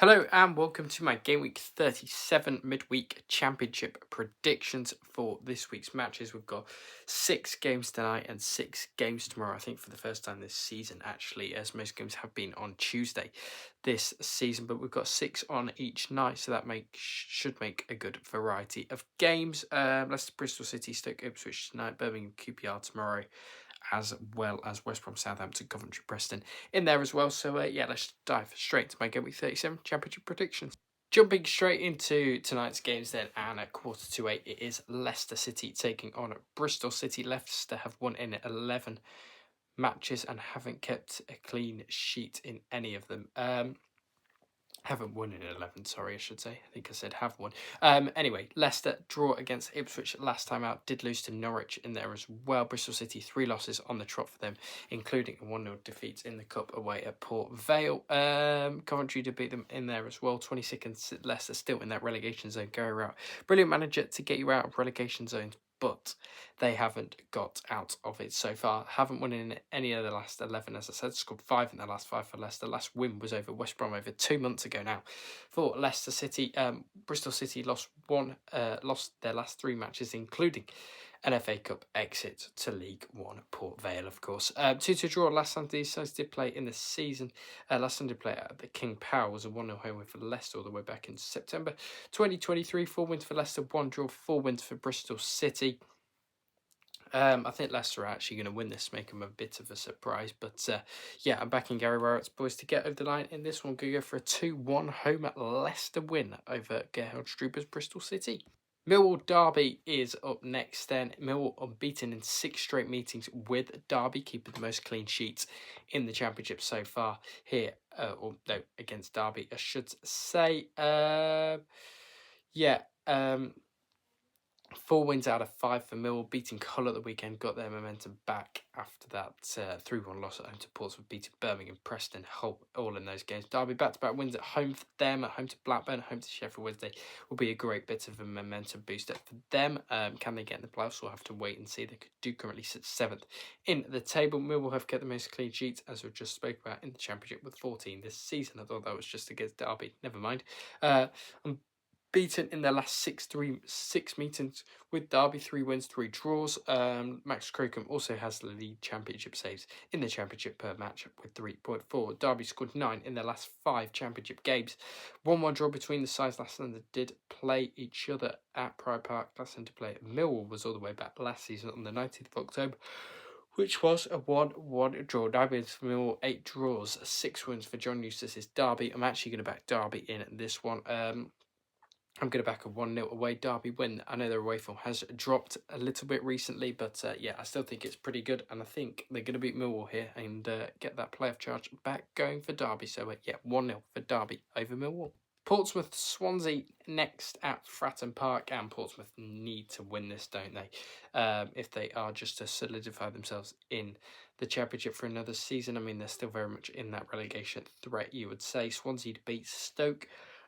Hello and welcome to my Game Week 37 midweek championship predictions for this week's matches. We've got 6 games tonight and 6 games tomorrow. I think for the first time this season, actually, as most games have been on Tuesday this season. But we've got 6 on each night, so that should make a good variety of games. Leicester, Bristol City, Stoke, Ipswich tonight, Birmingham, QPR tomorrow, as well as West Brom, Southampton, Coventry, Preston in there as well. So let's dive straight into my Game Week 37 championship predictions. Jumping straight into tonight's games then, and at 7:45 it is Leicester City taking on Bristol City. Leicester have won in 11 matches and haven't kept a clean sheet in any of them. Haven't won in 11, sorry, I should say. I think I said have won. Anyway, Leicester draw against Ipswich last time out. Did lose to Norwich in there as well. Bristol City, 3 losses on the trot for them, including a 1-0 defeat in the Cup away at Port Vale. Coventry did beat them in there as well. 22nd, Leicester still in that relegation zone. Gary Rowett, brilliant manager to get you out of relegation zones, but they haven't got out of it so far. Haven't won in any of the last 11, as I said. Scored 5 in the last 5 for Leicester. Last win was over West Brom over 2 months ago now for Leicester City. Bristol City lost their last 3 matches, including an FA Cup exit to League One, Port Vale, of course. 2-2 draw last Sunday. These sides did play in the season. Last Sunday play at the King Power was a 1-0 home win for Leicester all the way back in September 2023. 4 wins for Leicester, 1 draw, 4 wins for Bristol City. I think Leicester are actually going to win this, make them a bit of a surprise. But I'm backing Gary Rowett's boys to get over the line in this one. Going to go for a 2-1 home at Leicester win over Gerhard Struber's Bristol City. Millwall Derby is up next then. Millwall unbeaten in 6 straight meetings with Derby, keeping the most clean sheets in the championship so far here. Against Derby, I should say. 4 wins out of 5 for Millwall, beating Hull at the weekend, got their momentum back after that 3-1 loss at home to Portsmouth, beating Birmingham, Preston, Hull, all in those games. Derby back-to-back wins at home for them, at home to Blackburn, at home to Sheffield Wednesday will be a great bit of a momentum booster for them. Can they get in the playoffs? We'll have to wait and see. They do currently sit 7th in the table. Millwall have kept the most clean sheets, as we just spoke about, in the championship with 14 this season. I thought that was just against Derby. Never mind. Beaten in their last 6 meetings with Derby, 3 wins, 3 draws. Max Crocombe also has the lead championship saves in the championship per match with 3.4. Derby scored 9 in their last 5 championship games. 1-1 draw between the sides last Sunday did play each other at Pride Park. Last time to play at Millwall was all the way back last season on the 19th of October, which was a 1-1 draw. Derby is for Millwall, 8 draws, 6 wins for John Eustace's Derby. I'm actually going to back Derby in this one. I'm going to back a 1-0 away Derby win. I know their away form has dropped a little bit recently, but I still think it's pretty good. And I think they're going to beat Millwall here and get that playoff charge back going for Derby. So, 1-0 for Derby over Millwall. Portsmouth, Swansea next at Fratton Park, and Portsmouth need to win this, don't they? If they are just to solidify themselves in the championship for another season. I mean, they're still very much in that relegation threat, you would say. Swansea to beat Stoke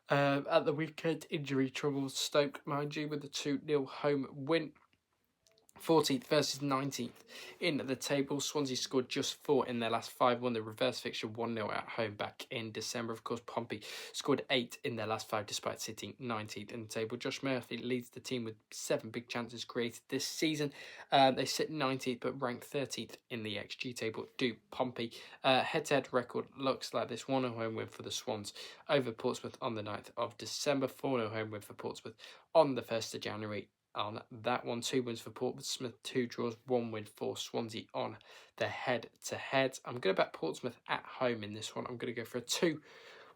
at the weekend. Injury troubles Stoke, mind you, with the 2-0 home win. 14th versus 19th in the table. Swansea scored just 4 in their last 5. Won the reverse fixture 1-0 at home back in December. Of course, Pompey scored 8 in their last 5 despite sitting 19th in the table. Josh Murphy leads the team with 7 big chances created this season. They sit 19th but rank 13th in the XG table. Do Pompey. Head-to-head record looks like this. 1-0 home win for the Swans over Portsmouth on the 9th of December. 4-0 home win for Portsmouth on the 1st of January. On that one, 2 wins for Portsmouth, 2 draws, 1 win for Swansea on the head-to-head. I'm going to back Portsmouth at home in this one. I'm going to go for a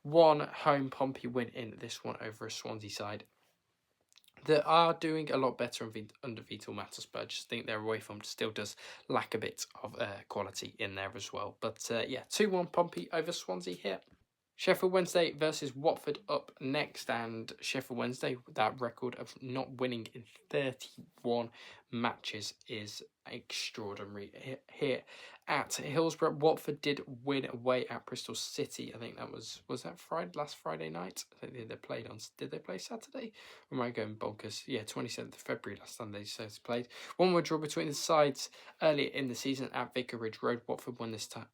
2-1 home Pompey win in this one over a Swansea side that are doing a lot better under Vital Matters, but I just think their away form still does lack a bit of quality in there as well. But 2-1 Pompey over Swansea here. Sheffield Wednesday versus Watford up next, and Sheffield Wednesday, with that record of not winning in 31 matches, is extraordinary here at Hillsborough. Watford did win away at Bristol City. I think that was that last Friday night. I think they played on. Did they play Saturday? Or am I going bonkers? 27th of February last Sunday. So it's played. 1-1 draw between the sides earlier in the season at Vicarage Road. Watford won this time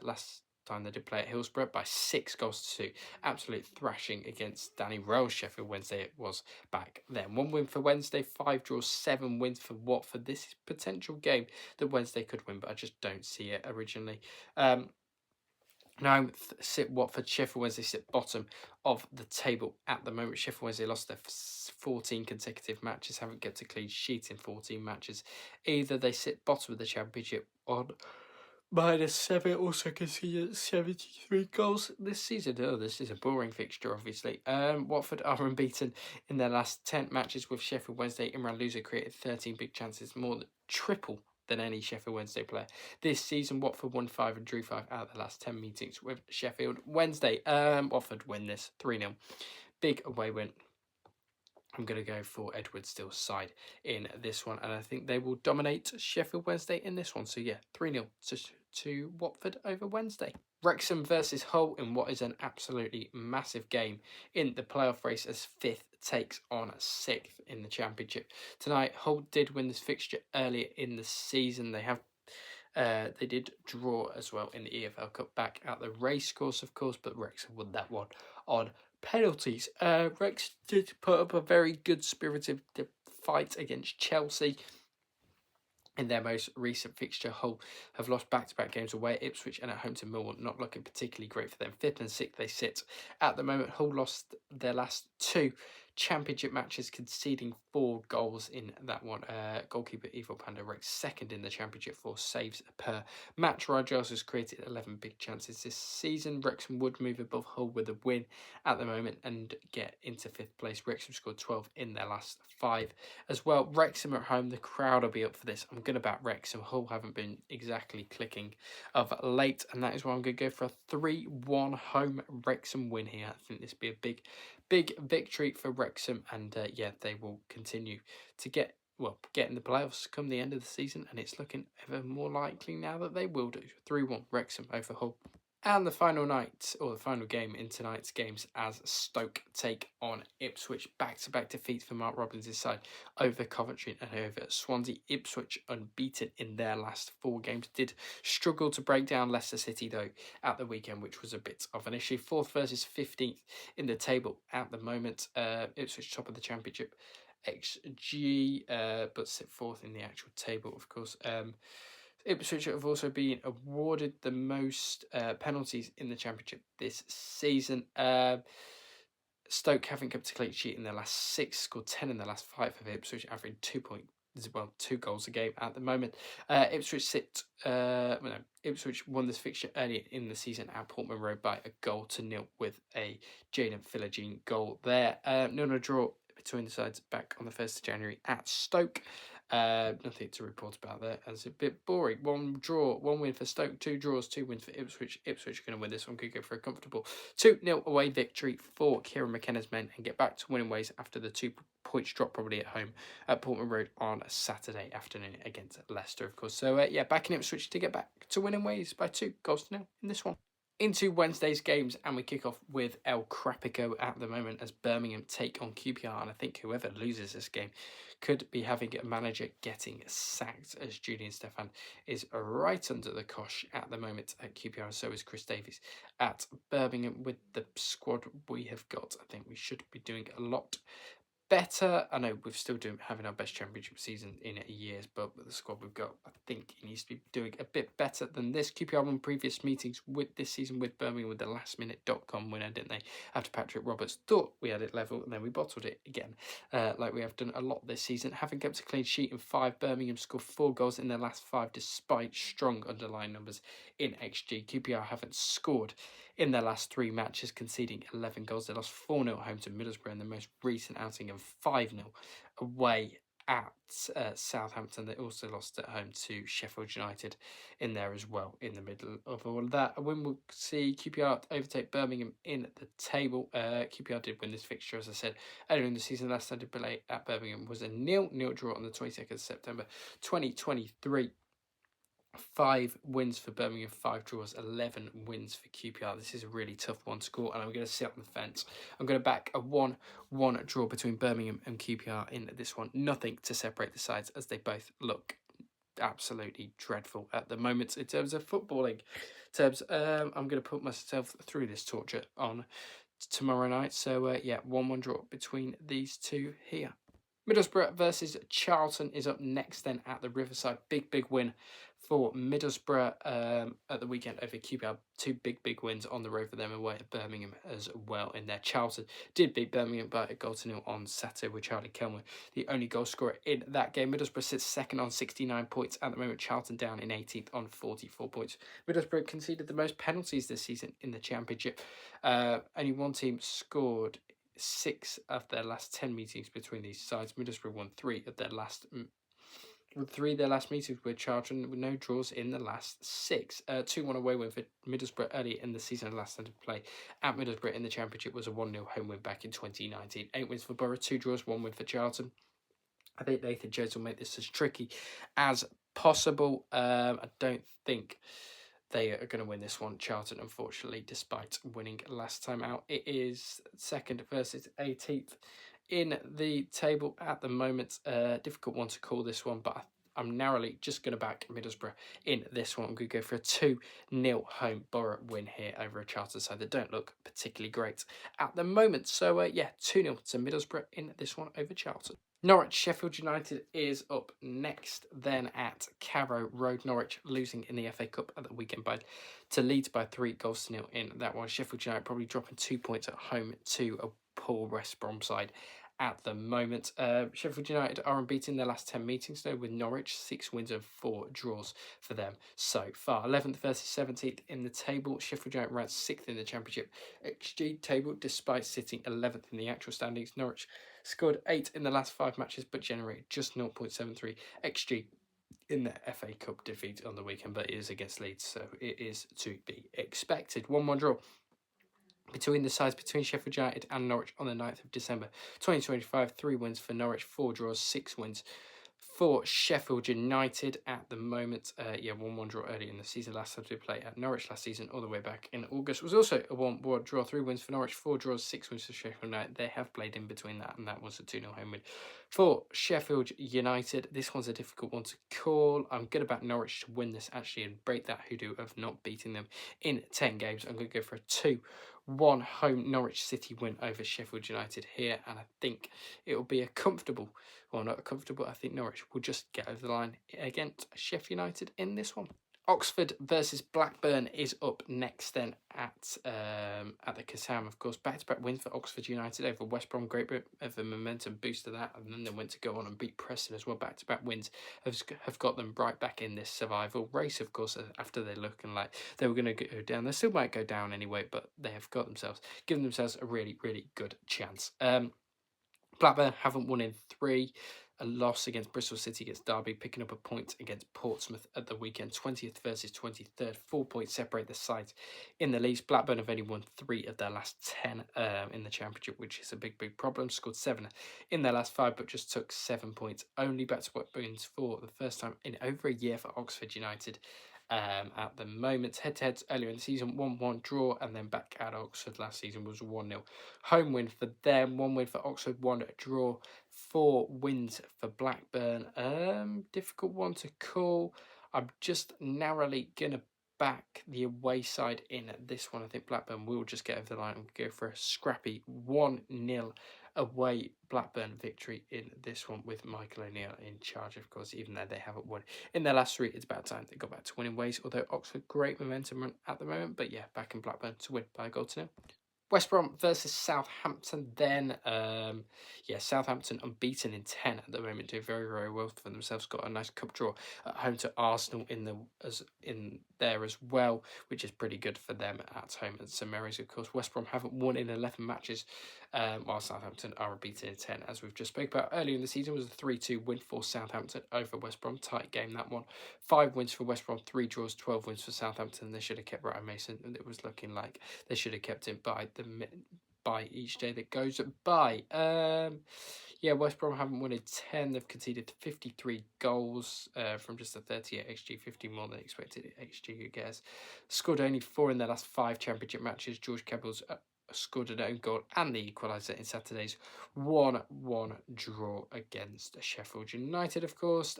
last time they did play at Hillsborough by 6 goals to 2. Absolute thrashing against Danny Rowe's Sheffield Wednesday it was back then. 1 win for Wednesday, 5 draws, 7 wins for Watford. This is a potential game that Wednesday could win, but I just don't see it originally. Now sit Watford. Sheffield Wednesday sit bottom of the table at the moment. Sheffield Wednesday lost their 14 consecutive matches, haven't kept a clean sheet in 14 matches. Either they sit bottom of the Championship on -7, also conceded 73 goals this season. Oh, this is a boring fixture, obviously. Watford are unbeaten in their last 10 matches with Sheffield Wednesday. Imran Louza created 13 big chances, more than triple than any Sheffield Wednesday player. This season, Watford won 5 and drew 5 out of the last 10 meetings with Sheffield Wednesday. Watford win this 3-0. Big away win. I'm going to go for Edward Steele's side in this one, and I think they will dominate Sheffield Wednesday in this one. So yeah, 3-0 to Watford over Wednesday. Wrexham versus Hull in what is an absolutely massive game in the playoff race as 5th takes on 6th in the Championship. Tonight, Hull did win this fixture earlier in the season. They did draw as well in the EFL Cup back at the racecourse, of course, but Wrexham won that one on penalties. Rex did put up a very good spirited fight against Chelsea. In their most recent fixture, Hull have lost back-to-back games away at Ipswich and at home to Millwall, not looking particularly great for them. 5th and 6th they sit at the moment. Hull lost their last 2 Championship matches, conceding 4 goals in that one. Goalkeeper Ivo Panda ranks 2nd in the Championship for saves per match. Rajos has created 11 big chances this season. Wrexham would move above Hull with a win at the moment and get into 5th place. Wrexham scored 12 in their last 5 as well. Wrexham at home, the crowd will be up for this. I'm going to back Wrexham. Hull haven't been exactly clicking of late, and that is why I'm going to go for a 3-1 home Wrexham win here. I think this will be a big victory for Wrexham, and yeah, they will continue to get in the playoffs come the end of the season, and it's looking ever more likely now that they will do. 3-1 Wrexham over Hull. And the final night, or the final game in tonight's games, as Stoke take on Ipswich. Back-to-back defeats for Mark Robbins' side over Coventry and over Swansea. Ipswich unbeaten in their last 4 games. Did struggle to break down Leicester City, though, at the weekend, which was a bit of an issue. 4th versus 15th in the table at the moment. Ipswich top of the Championship XG, but sit 4th in the actual table, of course. Ipswich have also been awarded the most penalties in the Championship this season. Stoke haven't kept a clean sheet in their last 6, scored 10 in their last 5 of Ipswich, averaging 2 goals a game at the moment. Ipswich won this fixture earlier in the season at Portman Road by 1-0 with a Jaden Philogene goal there. 0-0 draw between the sides back on the 1st of January at Stoke. Nothing to report about there, as a bit boring. 1 draw, 1 win for Stoke, 2 draws, 2 wins for Ipswich. Ipswich are going to win this one. Could go for a comfortable 2-0 away victory for Kieran McKenna's men and get back to winning ways after the 2 points drop probably at home at Portman Road on a Saturday afternoon against Leicester, of course. So yeah, back in Ipswich to get back to winning ways by 2 goals to 0 in this one. Into Wednesday's games, and we kick off with El Crapico at the moment as Birmingham take on QPR, and I think whoever loses this game could be having a manager getting sacked, as Julian Stefan is right under the cosh at the moment at QPR, and so is Chris Davies at Birmingham. With the squad we have got, I think we should be doing a lot better. I know we're still having our best Championship season in years, but with the squad we've got, I think it needs to be doing a bit better than this. QPR won previous meetings with this season with Birmingham with the last-minute.com winner, didn't they? After Patrick Roberts thought we had it level, and then we bottled it again, like we have done a lot this season. Having kept a clean sheet in 5, Birmingham scored 4 goals in their last 5, despite strong underlying numbers in XG. QPR haven't scored in their last 3 matches, conceding 11 goals. They lost 4-0 at home to Middlesbrough in the most recent outing, and 5-0 away at Southampton. They also lost at home to Sheffield United in there as well, in the middle of all of that. A win will see QPR overtake Birmingham in the table. QPR did win this fixture, as I said, earlier in the season. Last time they played at Birmingham was a 0-0 draw on the 22nd of September 2023. 5 wins for Birmingham, 5 draws, 11 wins for QPR. This is a really tough one to score, and I'm going to sit on the fence. I'm going to back a 1-1 draw between Birmingham and QPR in this one. Nothing to separate the sides, as they both look absolutely dreadful at the moment in terms of footballing. I'm going to put myself through this torture on tomorrow night. So, yeah, 1-1 draw between these two here. Middlesbrough versus Charlton is up next then at the Riverside. Big win for Middlesbrough at the weekend over QPR. Two big wins on the road for them, away at Birmingham as well in there. Charlton did beat Birmingham by a 0-0 on Saturday with Charlie Kelman, the only goal scorer in that game. Middlesbrough sits second on 69 points at the moment. Charlton down in 18th on 44 points. Middlesbrough conceded the most penalties this season in the Championship. Only one team scored 6 of their last 10 meetings between these sides. Middlesbrough won 3 of their last meetings with Charlton, with no draws in the last 6. 2-1 away win for Middlesbrough early in the season. Last time to play at Middlesbrough in the Championship was a 1-0 home win back in 2019. 8 wins for Borough, 2 draws, 1 win for Charlton. I think Nathan Jones will make this as tricky as possible. I don't think they are going to win this one, Charlton, unfortunately, despite winning last time out. It is 2nd versus 18th in the table at the moment. Difficult one to call this one, but I'm narrowly just going to back Middlesbrough in this one. I'm going to go for a 2-0 home Borough win here over a Charlton side that don't look particularly great at the moment. So, yeah, 2-0 to Middlesbrough in this one over Charlton. Norwich Sheffield United is up next then at Carrow Road. Norwich losing in the FA Cup at the weekend to Leeds by 3-0 in that one. Sheffield United probably dropping 2 points at home to a poor West Brom side at the moment. Sheffield United are unbeaten in their last 10 meetings though, with Norwich 6 wins and 4 draws for them so far. 11th versus 17th in the table. Sheffield United ranked 6th in the Championship XG table despite sitting 11th in the actual standings. Norwich scored 8 in the last 5 matches but generated just 0.73 XG in the FA Cup defeat on the weekend, but it is against Leeds, so it is to be expected. 1-1 draw between the sides, between Sheffield United and Norwich on the 9th of December 2025. 3 wins for Norwich, 4 draws, 6 wins for Sheffield United at the moment. 1-1 draw early in the season. Last time they played at Norwich last season, all the way back in August, was also a 1-1 draw. 3 wins for Norwich, 4 draws, 6 wins for Sheffield United. They have played in between that, and that was a 2-0 home win for Sheffield United. This one's a difficult one to call. I'm going to back Norwich to win this actually and break that hoodoo of not beating them in 10 games. I'm going to go for a 2-1 home Norwich City win over Sheffield United here, and I think it will be a comfortable, well, not comfortable, I think Norwich will just get over the line against Sheffield United in this one. Oxford versus Blackburn is up next then at the Kassam, of course. Back-to-back wins for Oxford United over West Brom. Great bit of a momentum boost to that, and then they went to go on and beat Preston as well. Back-to-back wins have got them right back in this survival race, of course, after they're looking like they were going to go down. They still might go down anyway, but they have given themselves a really, really good chance. Blackburn haven't won in 3. A loss against Bristol City against Derby, picking up a point against Portsmouth at the weekend. 20th versus 23rd. 4 points separate the sides in the league. Blackburn have only won 3 of their last 10 in the Championship, which is a big problem. Scored 7 in their last 5, but just took 7 points. Only back-to-back wins for the first time in over a year for Oxford United. At the moment, head-to-heads earlier in the season, 1-1 draw, and then back at Oxford last season was 1-0 home win for them. 1 win for Oxford, 1 draw, 4 wins for Blackburn. Difficult one to call. I'm just narrowly gonna back the away side in this one. I think Blackburn will just get over the line and go for a scrappy 1-0 away Blackburn victory in this one, with Michael O'Neill in charge, of course, even though they haven't won in their last 3. It's about time they got back to winning ways, although Oxford, great momentum at the moment, but yeah, back in Blackburn to win by a 0-0. West Brom versus Southampton then. Southampton unbeaten in 10 at the moment, doing very well for themselves. Got a nice cup draw at home to Arsenal in there as well, which is pretty good for them at home at St Mary's, of course. West Brom haven't won in 11 matches, while Southampton are unbeaten in 10, as we've just spoke about. Earlier in the season was a 3-2 win for Southampton over West Brom. Tight game, that one. 5 wins for West Brom, 3 draws, 12 wins for Southampton. They should have kept Ryan Mason, and it was looking like they should have kept him by each day that goes by. West Brom haven't won in 10. They've conceded 53 goals from just a 38 XG, 50 more than expected XG, who cares. Scored only 4 in their last 5 Championship matches. George Kebble's scored an own goal and the equaliser in Saturday's 1-1 draw against Sheffield United, of course.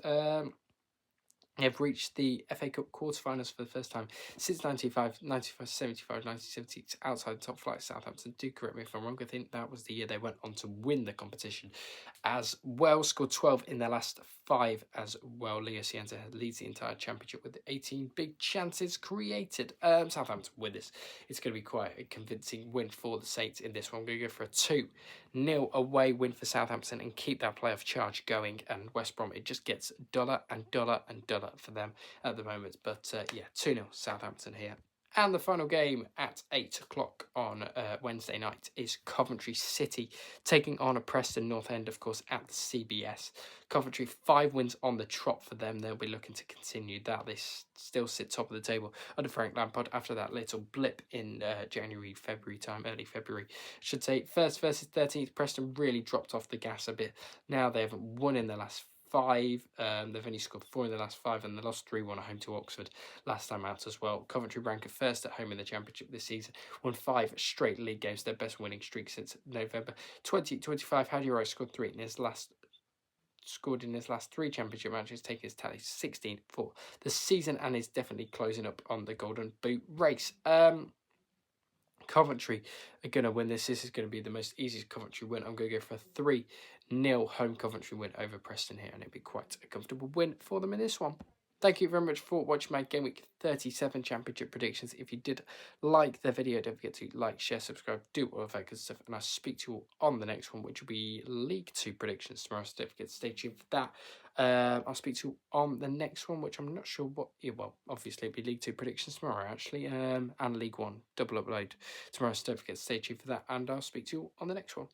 They've reached the FA Cup quarterfinals for the first time since 1975, outside the top flight. Southampton, do correct me if I'm wrong, I think that was the year they went on to win the competition as well. Scored 12 in their last 5 as well. Leo Cienza leads the entire championship with 18 big chances created. Southampton win this. It's going to be quite a convincing win for the Saints in this one. I'm going to go for a 2-0 away win for Southampton and keep that playoff charge going. And West Brom, it just gets duller and duller and duller for them at the moment. But yeah, 2-0 Southampton here. And the final game at 8 o'clock on Wednesday night is Coventry City taking on a Preston North End, of course, at the CBS. Coventry, 5 wins on the trot for them. They'll be looking to continue that. They still sit top of the table under Frank Lampard after that little blip in early February. I should say, first versus 13th, Preston really dropped off the gas a bit. Now they haven't won in the last 5. They've only scored 4 in the last 5, and they lost 3-1 at home to Oxford last time out as well. Coventry rank first at home in the Championship this season, won 5 straight league games, their best winning streak since November 2025. Hadi Rice scored in his last 3 Championship matches, taking his tally 16 for the season, and is definitely closing up on the Golden Boot race. Coventry are going to win this. This is going to be the most easiest Coventry win. I'm going to go for a 3-0 home Coventry win over Preston here, and it'll be quite a comfortable win for them in this one. Thank you very much for watching my Game Week 37 Championship predictions. If you did like the video, don't forget to like, share, subscribe, do all of that good stuff. And I'll speak to you all on the next one, which will be League 2 predictions tomorrow. So don't forget to stay tuned for that. I'll speak to you on the next one, which I'm not sure what... Yeah, well, obviously it'll be League 2 predictions tomorrow, actually. And League 1 double upload tomorrow. So don't forget to stay tuned for that. And I'll speak to you all on the next one.